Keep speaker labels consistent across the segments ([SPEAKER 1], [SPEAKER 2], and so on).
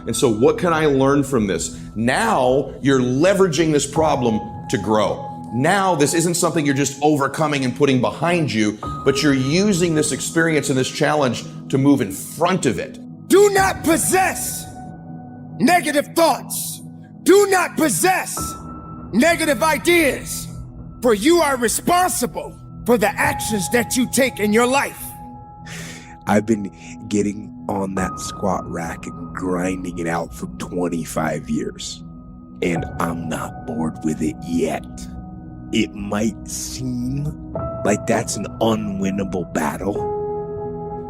[SPEAKER 1] And so what can I learn from this? Now you're leveraging this problem to grow. Now this isn't something you're just overcoming and putting behind you, but you're using this experience and this challenge to move in front of it.
[SPEAKER 2] Do not possess negative thoughts. Do not possess negative ideas, for you are responsible for the actions that you take in your life.
[SPEAKER 3] I've been getting on that squat rack and grinding it out for 25 years, and I'm not bored with it yet. It might seem like that's an unwinnable battle.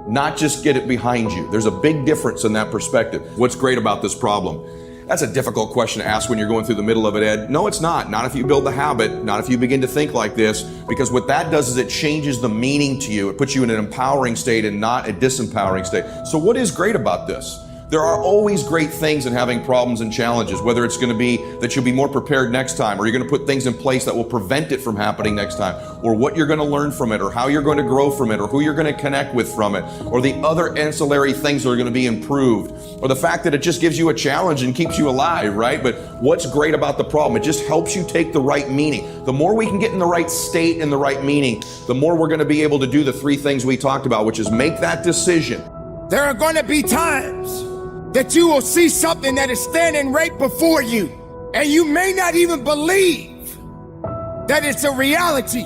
[SPEAKER 1] Not just get it behind you. There's a big difference in that perspective. What's great about this problem? That's a difficult question to ask when you're going through the middle of it, Ed. No, it's not. Not if you build the habit, not if you begin to think like this, because what that does is it changes the meaning to you. It puts you in an empowering state and not a disempowering state. So what is great about this? There are always great things in having problems and challenges, whether it's going to be that you'll be more prepared next time, or you're going to put things in place that will prevent it from happening next time, or what you're going to learn from it, or how you're going to grow from it, or who you're going to connect with from it, or the other ancillary things that are going to be improved, or the fact that it just gives you a challenge and keeps you alive, right? But what's great about the problem? It just helps you take the right meaning. The more we can get in the right state and the right meaning, the more we're going to be able to do the three things we talked about, which is make that decision.
[SPEAKER 2] There are going to be times that you will see something that is standing right before you, and you may not even believe that it's a reality.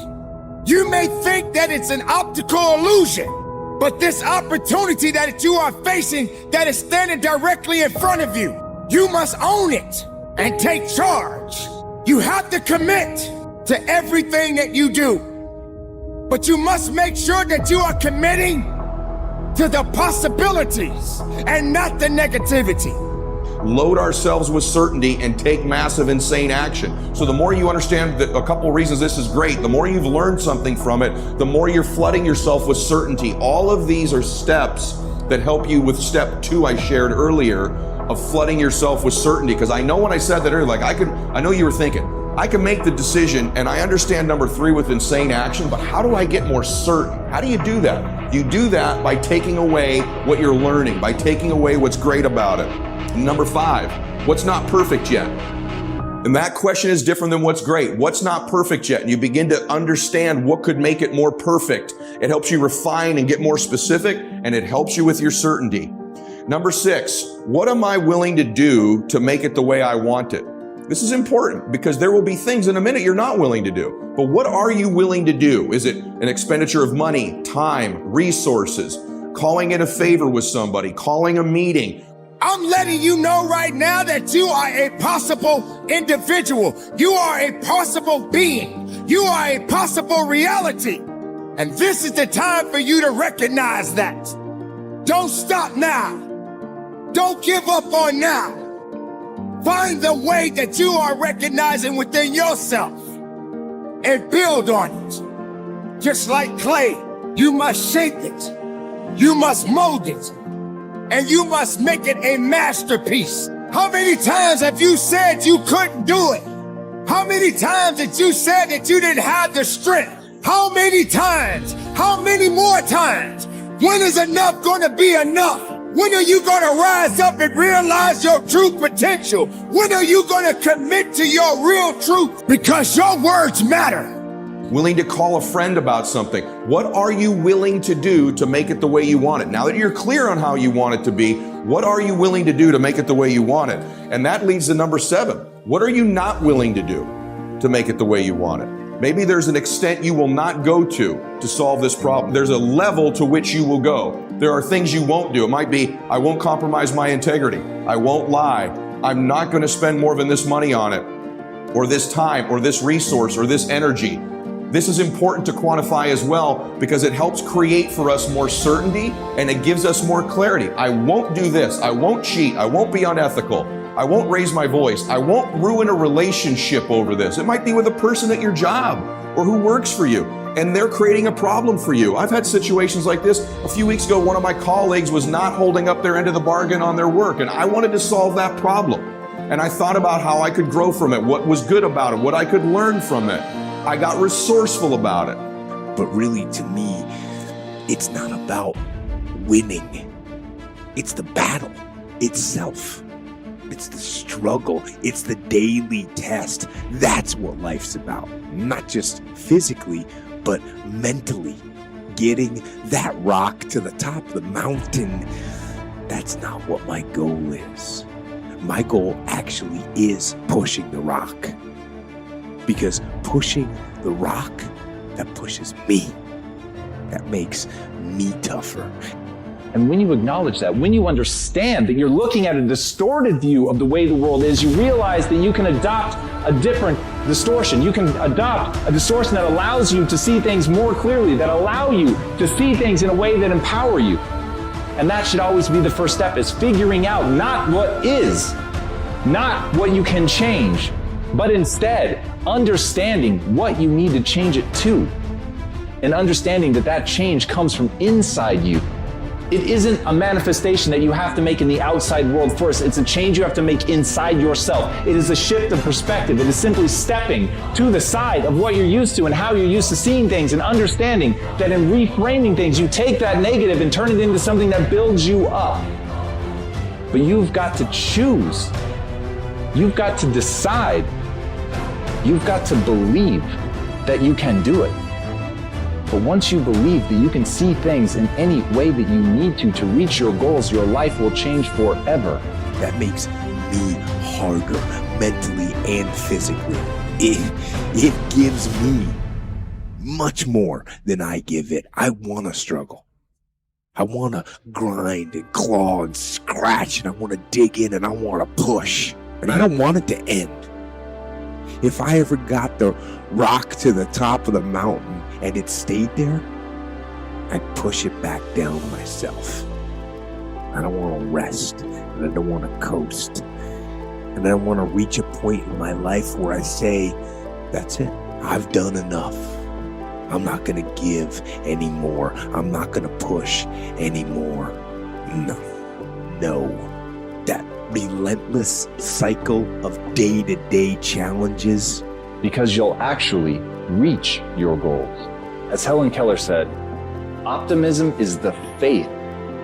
[SPEAKER 2] You may think that it's an optical illusion, but this opportunity that you are facing that is standing directly in front of you, you must own it and take charge. You have to commit to everything that you do, but you must make sure that you are committing to the possibilities and not the negativity.
[SPEAKER 1] Load ourselves with certainty and take massive, insane action. So the more you understand that a couple of reasons this is great, the more you've learned something from it, the more you're flooding yourself with certainty. All of these are steps that help you with step 2 I shared earlier of flooding yourself with certainty. Because I know when I said that earlier, I know you were thinking, I can make the decision, and I understand number 3 with insane action, but how do I get more certain? How do you do that? You do that by taking away what you're learning, by taking away what's great about it. And number 5, what's not perfect yet? And that question is different than what's great. What's not perfect yet? And you begin to understand what could make it more perfect. It helps you refine and get more specific, and it helps you with your certainty. Number 6, what am I willing to do to make it the way I want it? This is important because there will be things in a minute you're not willing to do. But what are you willing to do? Is it an expenditure of money, time, resources, calling in a favor with somebody, calling a meeting?
[SPEAKER 2] I'm letting you know right now that you are a possible individual. You are a possible being. You are a possible reality. And this is the time for you to recognize that. Don't stop now. Don't give up on now. Find the way that you are recognizing within yourself and build on it. Just like clay, you must shape it, you must mold it, and you must make it a masterpiece. How many times have you said you couldn't do it? How many times did you say that you didn't have the strength? How many times? How many more times? When is enough gonna be enough? When are you going to rise up and realize your true potential? When are you going to commit to your real truth? Because your words matter.
[SPEAKER 1] Willing to call a friend about something. What are you willing to do to make it the way you want it? Now that you're clear on how you want it to be, what are you willing to do to make it the way you want it? And that leads to number 7. What are you not willing to do to make it the way you want it? Maybe there's an extent you will not go to solve this problem. There's a level to which you will go. There are things you won't do. It might be, I won't compromise my integrity. I won't lie. I'm not going to spend more than this money on it, or this time, or this resource, or this energy. This is important to quantify as well because it helps create for us more certainty and it gives us more clarity. I won't do this. I won't cheat. I won't be unethical. I won't raise my voice. I won't ruin a relationship over this. It might be with a person at your job or who works for you, and they're creating a problem for you. I've had situations like this. A few weeks ago, one of my colleagues was not holding up their end of the bargain on their work, and I wanted to solve that problem. And I thought about how I could grow from it, what was good about it, what I could learn from it. I got resourceful about it.
[SPEAKER 3] But really, to me, it's not about winning. It's the battle itself. It's the struggle. It's the daily test. That's what life's about. Not just physically, but mentally. Getting that rock to the top of the mountain. That's not what my goal is. My goal actually is pushing the rock. Because pushing the rock, that pushes me. That makes me tougher.
[SPEAKER 4] And when you acknowledge that, when you understand that you're looking at a distorted view of the way the world is, you realize that you can adopt a different distortion. You can adopt a distortion that allows you to see things more clearly, that allow you to see things in a way that empower you. And that should always be the first step, is figuring out not what is, not what you can change, but instead understanding what you need to change it to. And understanding that that change comes from inside you. It isn't a manifestation that you have to make in the outside world first. It's a change you have to make inside yourself. It is a shift of perspective. It is simply stepping to the side of what you're used to and how you're used to seeing things, and understanding that in reframing things, you take that negative and turn it into something that builds you up. But you've got to choose. You've got to decide. You've got to believe that you can do it. But once you believe that you can see things in any way that you need to reach your goals, your life will change forever.
[SPEAKER 3] That makes me harder mentally and physically. It gives me much more than I give it. I want to struggle. I want to grind and claw and scratch, and I want to dig in, and I want to push. And I don't want it to end. If I ever got the rock to the top of the mountain and it stayed there, I'd push it back down myself. I don't want to rest, and I don't want to coast. And I don't want to reach a point in my life where I say, that's it, I've done enough. I'm not going to give anymore. I'm not going to push anymore. No. That relentless cycle of day-to-day challenges.
[SPEAKER 4] Because you'll actually reach your goals. As Helen Keller said, optimism is the faith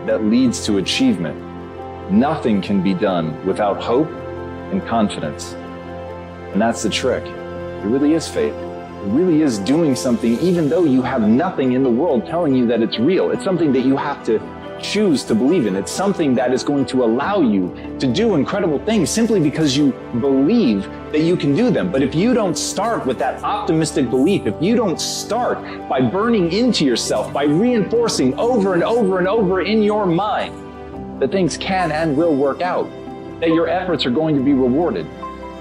[SPEAKER 4] that leads to achievement. Nothing can be done without hope and confidence. And that's the trick. It really is faith. It really is doing something even though you have nothing in the world telling you that it's real. It's something that you have to choose to believe in. It's something that is going to allow you to do incredible things simply because you believe that you can do them. But if you don't start with that optimistic belief, if you don't start by burning into yourself, by reinforcing over and over and over in your mind that things can and will work out, that your efforts are going to be rewarded,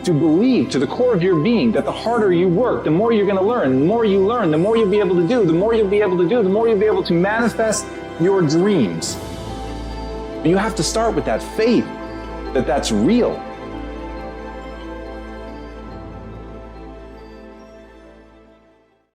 [SPEAKER 4] to believe to the core of your being that the harder you work, the more you're going to learn. The more you learn, the more you'll be able to do. The more you'll be able to do, the more you'll be able to manifest your dreams. But you have to start with that faith that that's real.